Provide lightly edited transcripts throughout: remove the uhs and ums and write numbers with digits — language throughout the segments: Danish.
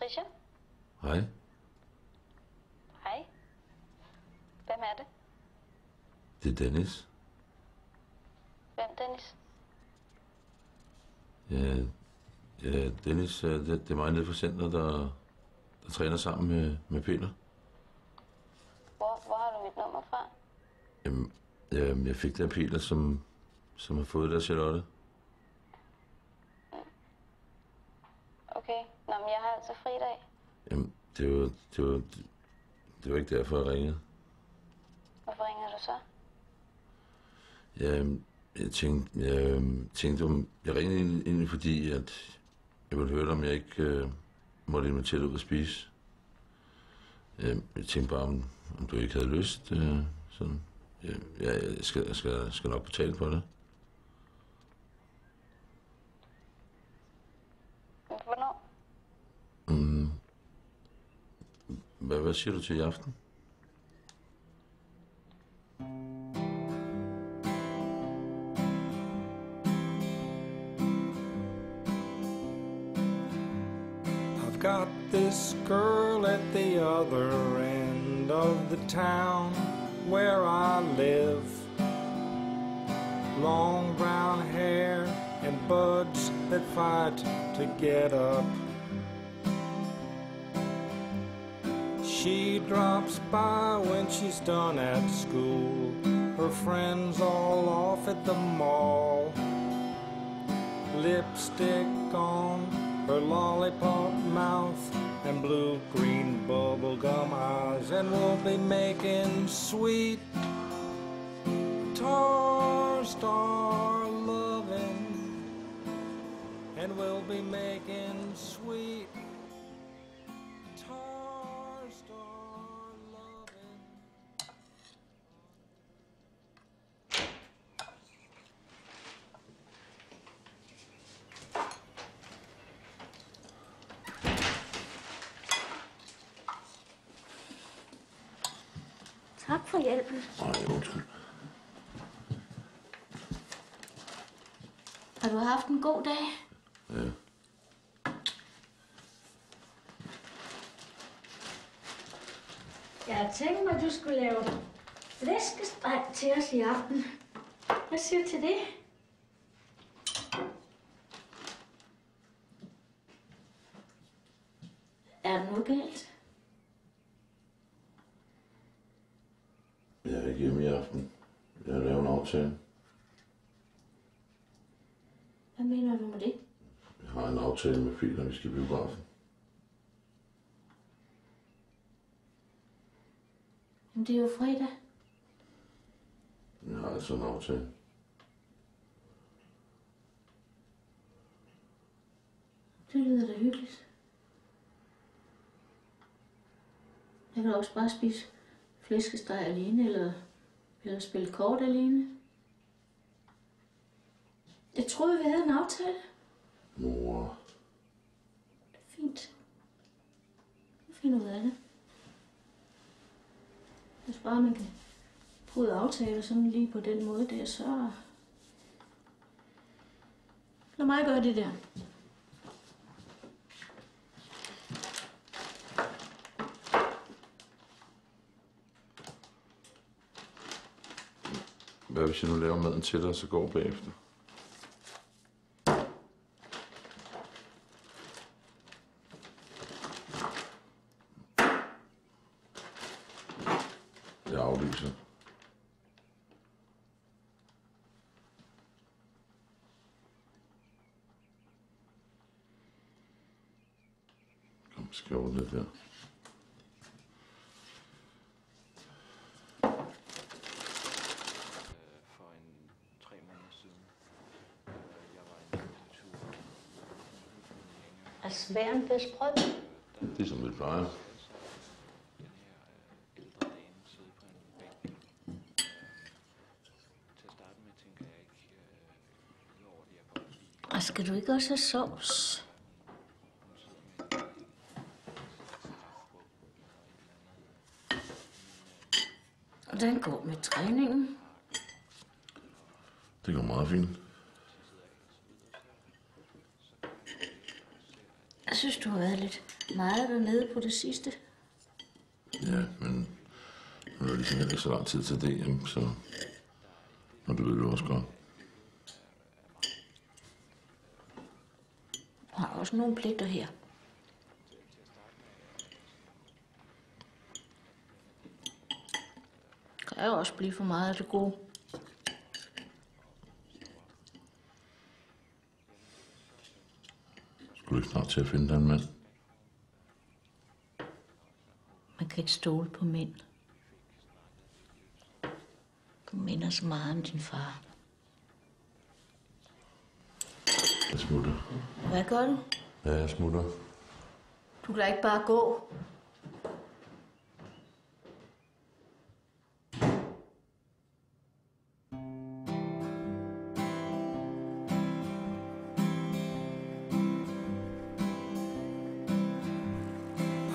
Patricia? Hej. Hej. Hvem er det? Det er Dennis. Hvem, Dennis? Ja, Dennis, det er mig nede fra center, der træner sammen med Peter. Hvor har du mit nummer fra? Jamen, jeg fik det af Peter, som har fået det af Charlotte. Okay, nå, men jeg har altså fridag. Jamen, det var ikke derfor, jeg ringede. Hvorfor ringer du så? Jeg tænkte, jeg ringede egentlig fordi, at jeg ville høre, om jeg ikke måtte invitere dig ud at spise. Jeg tænkte bare, om du ikke havde lyst. Sådan. Jeg skal nok betale på det. Hvornår? Hvad siger du til i aften? I've got this girl at the other end of the town where I live. Long brown hair and buds that fight to get up. She drops by when she's done at school. Her friends all off at the mall. Lipstick on her lollipop mouth and blue-green bubblegum eyes. And we'll be making sweet tar star loving. And we'll be making sweet tar star loving. Tak for hjælpen. Nej, undskyld. Har du haft en god dag? Ja. Jeg tænkte mig, at du skulle lave flæskesteg til os i aften. Hvad siger du til det? Er det noget galt? Jeg er ikke hjemme i aften. Jeg har lavet en aftale. Hvad mener du med det? Jeg har en aftale med Peter, vi skal i biografen. Men det er jo fredag. Jeg har altså en aftale. Det lyder da hyggeligt. Jeg kan også bare spise flæskesteg alene, eller spille kort alene. Jeg troede, vi havde en aftale. Mor. Det er fint. Jeg finder ud af det. Hvis bare man kan bryde aftaler sådan lige på den måde der, så... Lad mig gøre det der. Hvad hvis jeg nu laver maden til dig, så går bagefter? Jeg aflyser. Kom, skriv det der. For 3 måneder siden. Jeg var en tur. Er sværen blevet sprød? Det er som det plejer. Den her ældre dame sidde på en bænk. Til at starte med tænker jeg ikke over det, jeg godt lide. Og skal du ikke også have sovs? Hun sidder med Hvordan går med træningen? Det går meget fint. Jeg synes, du har været lidt meget dernede på det sidste. Ja, men nu er det ligesom ikke så lang tid til DM, så... Og det ved du også godt. Du har også nogle pligter her. Det kan jo også blive for meget af det gode. Skulle du ikke snart til at finde dig en mand? Man kan ikke stole på mænd. Du minder så meget om din far. Jeg smutter. Hvad gør du? Ja, jeg smutter. Du kan da ikke bare gå.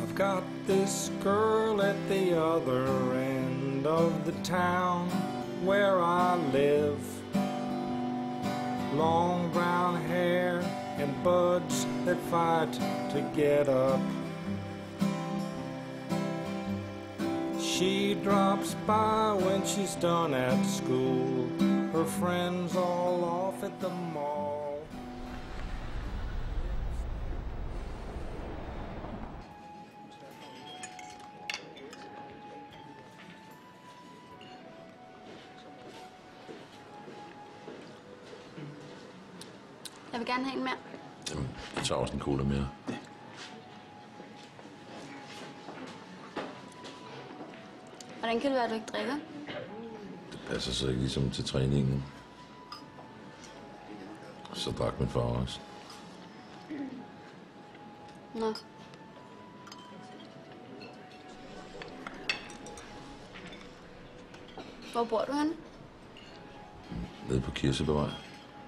I've got this girl at the other end of the town where I live. Long brown hair and buds that fight to get up. She drops by when she's done at school. Her friends all off at the mall. Jeg vil gerne have en mere. Jamen, jeg tager også en cola mere. Hvordan kan det være, at du ikke drikker? Det passer så ikke ligesom til træningen. Så drak min far også. Nå. Hvor bor du henne? Nede på Kirsebærvej.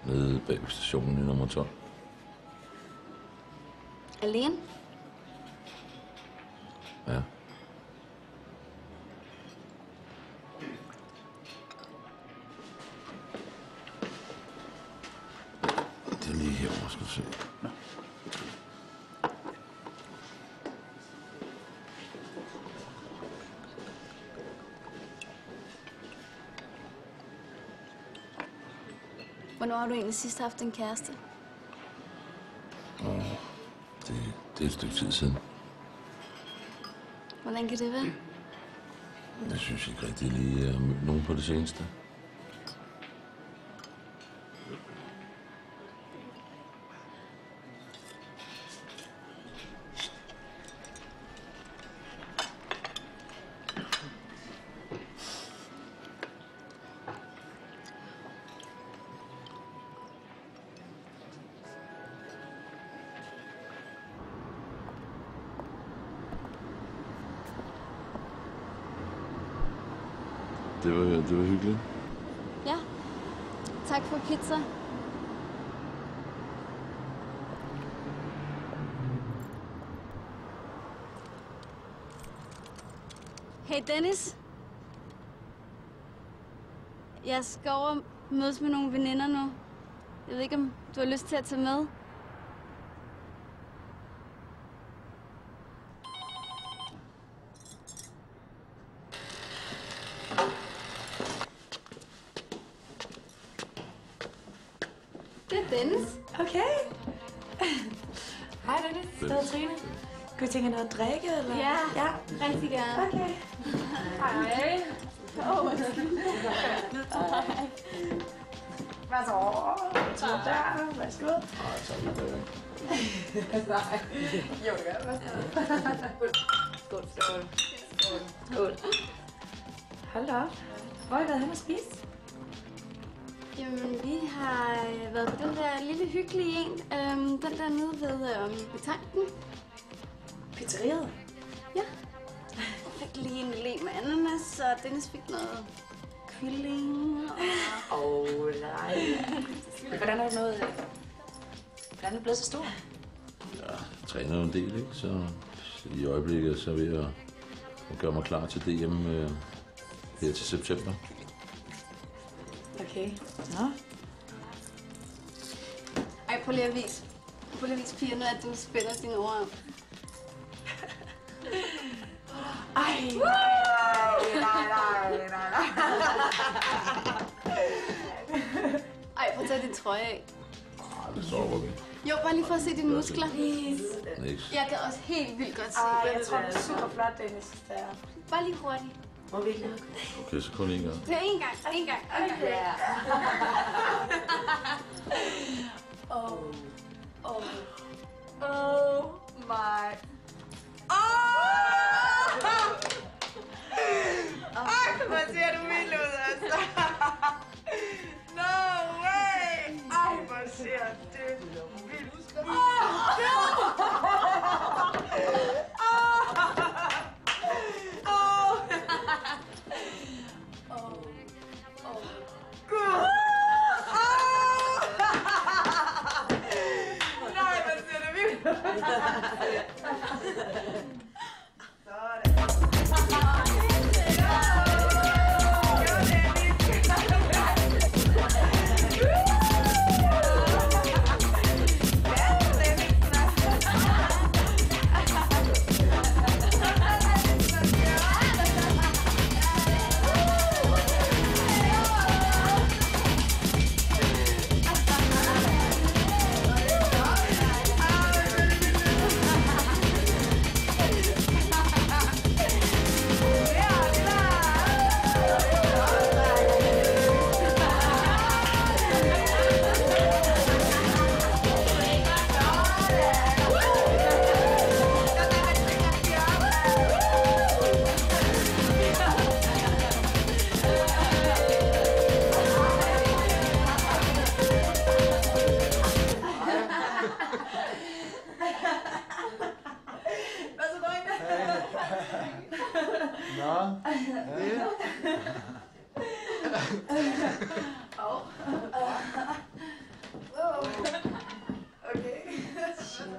Nede bag ved stationen i nummer 12. Alene? Ja. Det er lige herovre, skal du se. Hvornår har du egentlig sidst haft en kæreste? Det er et stykke tid siden. Hvordan kan det være? Jeg synes ikke rigtig lige, jeg har mødt nogen på det seneste. Det var hyggeligt. Ja. Tak for pizza. Hey Dennis. Jeg skal over og mødes med nogle veninder nu. Jeg ved ikke, om du har lyst til at tage med. Det er Dennis. Okay. Hej Dennis, det er Trine. Kunne I tænke jer noget at drikke, eller? Ja, Ja. rigtig gerne. Okay. Hej. Hvad så? Der. Værsgo. Nej, så er det ikke. Nej. Jo, det gør det. Skål. Skål. Hold da op. Hvor har I været hen at spise? Jamen, vi har været på den der lille hyggelige en. Den der nede ved tanken. Pizzeriet? Ja. Jeg fik lige en le med ananas, og Dennis fik noget kylling. Nej. Hvordan er det blevet så stor? Jeg træner jo en del, ikke? Så i øjeblikket så er jeg ved at gøre mig klar til DM her til september. Okay. Nå. Ej, prøv lige at vise. vis, Pia, nu at du spænder din overarm. Ej, nej. Ej, prøv at tage din trøje af. Det sover vi. Jo, bare lige for at se dine muskler. Niks. Jeg kan også helt vildt godt se Ej, det. jeg tror, det er super flot, Dennis. Det er. Bare lige hurtigt. Må vi ikke lukke? Okay, så kun en gang. Det er en gang. Ja. Oh my. Ej, hvor ser du vild ud, altså. No way. Ej, hvor ser du vildt ud. Gud. Nej, hvor ser du vildt ud.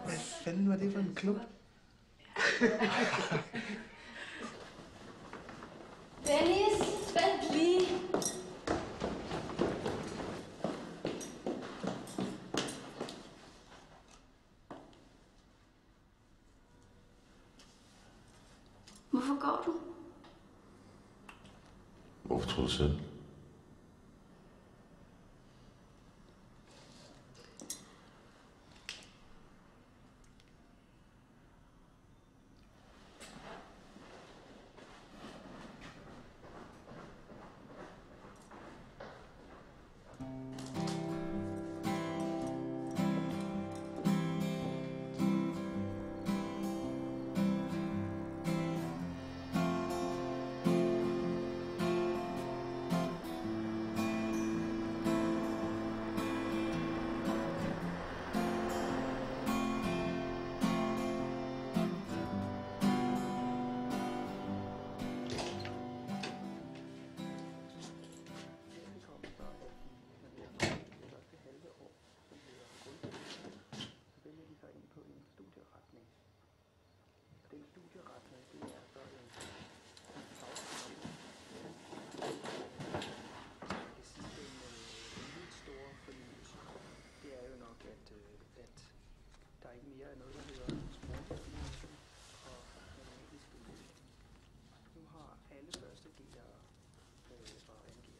Hvad fanden var det for en klub? Dennis, vent lige. Hvorfor går du? Hvorfor tror du selv?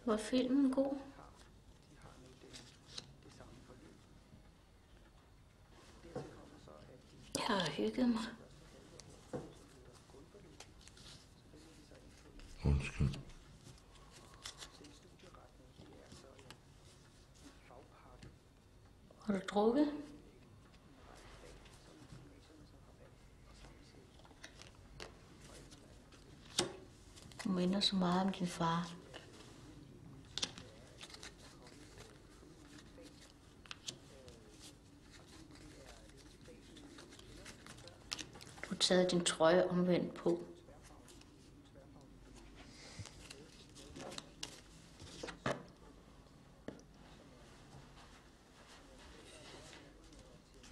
Var filmen god? Jeg har hygget mig. Undskyld. Har du drukket? Du minder så meget om din far. Du har taget din trøje omvendt på.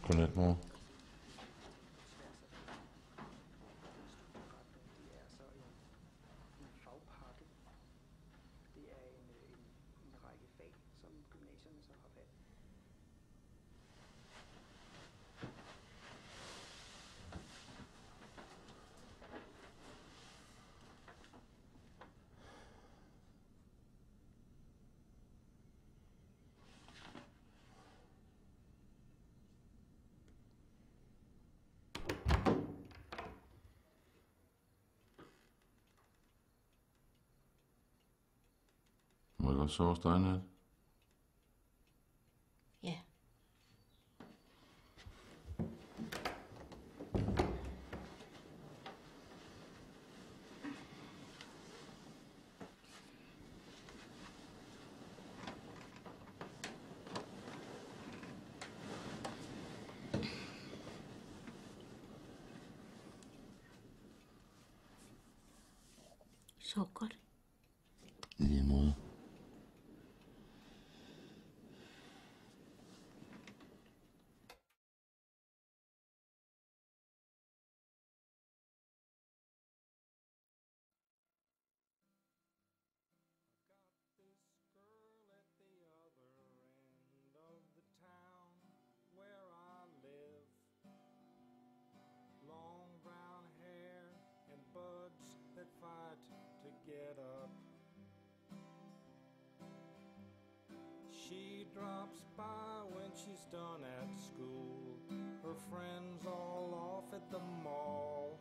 Godnat, mor. godt sove, Steinhardt? Ja. Så godt. I lige måde. Get up. She drops by when she's done at school. Her friends all off at the mall.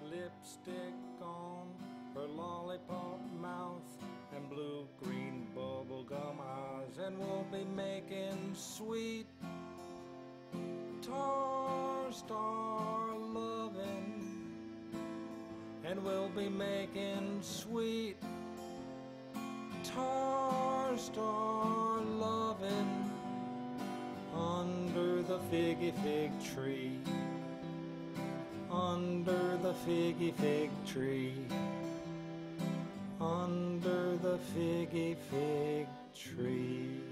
Lipstick on her lollipop mouth and blue-green bubblegum eyes, and we'll be making sweet tar star loving. And we'll be making sweet tar star loving under the figgy fig tree, under the figgy fig tree, under the figgy fig tree.